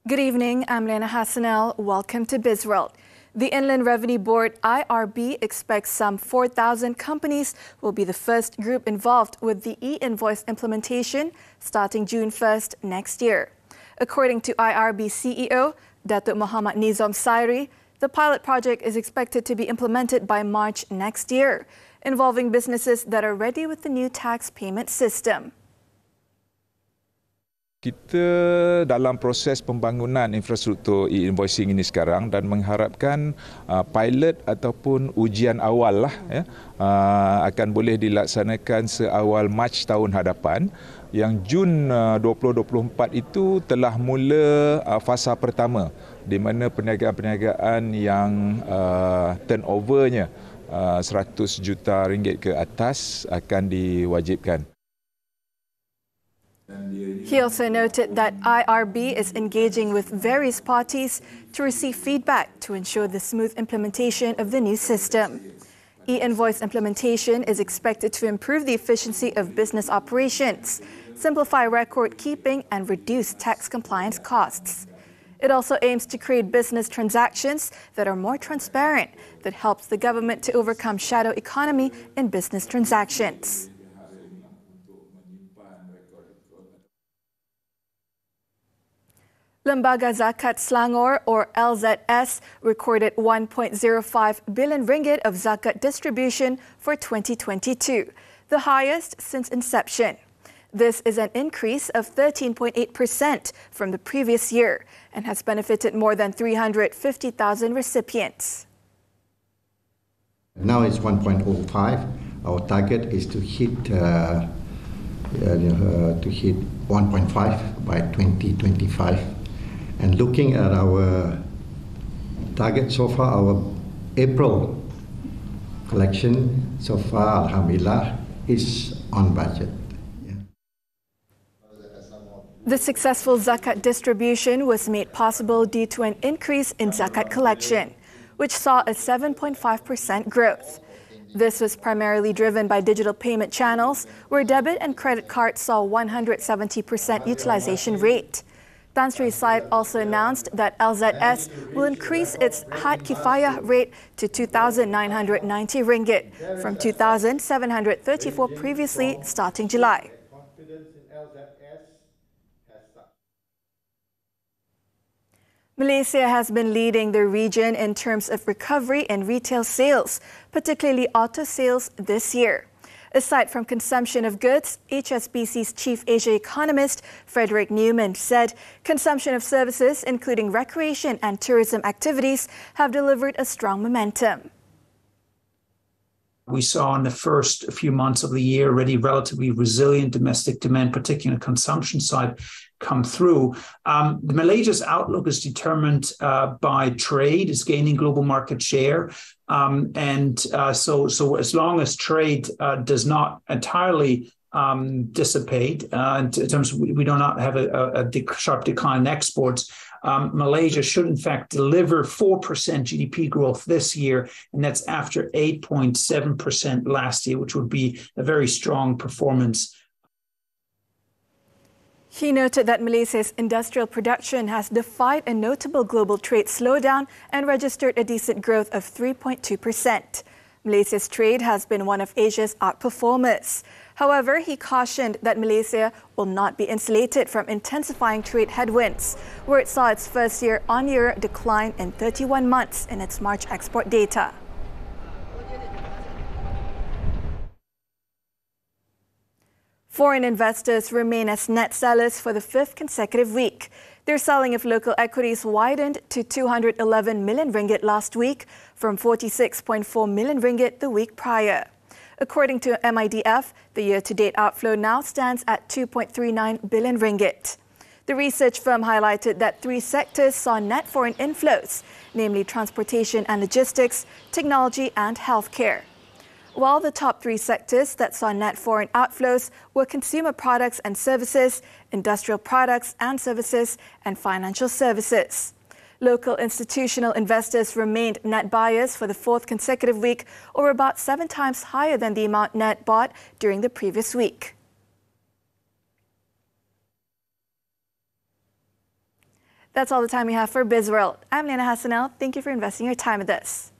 Good evening, I'm Liyana Hassanel. Welcome to Bizworld. The Inland Revenue Board, IRB, expects some 4,000 companies will be the first group involved with the E-Invoice implementation starting June 1st next year. According to IRB CEO, Datuk Muhammad Nizam Sairi, the pilot project is expected to be implemented by March next year, involving businesses that are ready with the new tax payment system. Kita dalam proses pembangunan infrastruktur e-invoicing ini sekarang dan mengharapkan pilot ataupun ujian awal akan boleh dilaksanakan seawal Mac tahun hadapan. Yang Jun 2024 itu telah mula fasa pertama di mana perniagaan-perniagaan yang turnovernya 100 juta ringgit ke atas akan diwajibkan. He also noted that IRB is engaging with various parties to receive feedback to ensure the smooth implementation of the new system. E-invoice implementation is expected to improve the efficiency of business operations, simplify record keeping, and reduce tax compliance costs. It also aims to create business transactions that are more transparent, that helps the government to overcome shadow economy in business transactions. Lembaga Zakat Selangor, or LZS, recorded 1.05 billion ringgit of zakat distribution for 2022, the highest since inception. This is an increase of 13.8% from the previous year and has benefited more than 350,000 recipients. Now it's 1.05. Our target is to hit 1.5 by 2025. And looking at our target so far, our April collection so far, alhamdulillah, is on budget. The successful zakat distribution was made possible due to an increase in zakat collection, which saw a 7.5% growth. This was primarily driven by digital payment channels, where debit and credit cards saw 170% utilization rate. Tan Sri Said also announced that LZS will increase its Had Kifayah rate to 2,990 ringgit from 2,734 previously starting July. Malaysia has been leading the region in terms of recovery in retail sales, particularly auto sales this year. Aside from consumption of goods, HSBC's chief Asia economist Frederick Newman said consumption of services, including recreation and tourism activities, have delivered a strong momentum. We saw in the first few months of the year already relatively resilient domestic demand, particularly on the consumption side, come through. Malaysia's outlook is determined by trade, is gaining global market share. So as long as trade does not entirely dissipate, in terms of we do not have a sharp decline in exports, Malaysia should in fact deliver 4% GDP growth this year, and that's after 8.7% last year, which would be a very strong performance. He noted that Malaysia's industrial production has defied a notable global trade slowdown and registered a decent growth of 3.2%. Malaysia's trade has been one of Asia's outperformers. However, he cautioned that Malaysia will not be insulated from intensifying trade headwinds, where it saw its first year-on-year decline in 31 months in its March export data. Foreign investors remain as net sellers for the fifth consecutive week. Their selling of local equities widened to 211 million ringgit last week from 46.4 million ringgit the week prior. According to MIDF, the year-to-date outflow now stands at 2.39 billion ringgit. The research firm highlighted that three sectors saw net foreign inflows, namely transportation and logistics, technology and healthcare. While the top three sectors that saw net foreign outflows were consumer products and services, industrial products and services, and financial services. Local institutional investors remained net buyers for the fourth consecutive week, or about 7 times higher than the amount net bought during the previous week. That's all the time we have for Bizworld. I'm Liyana Hassanel. Thank you for investing your time with us.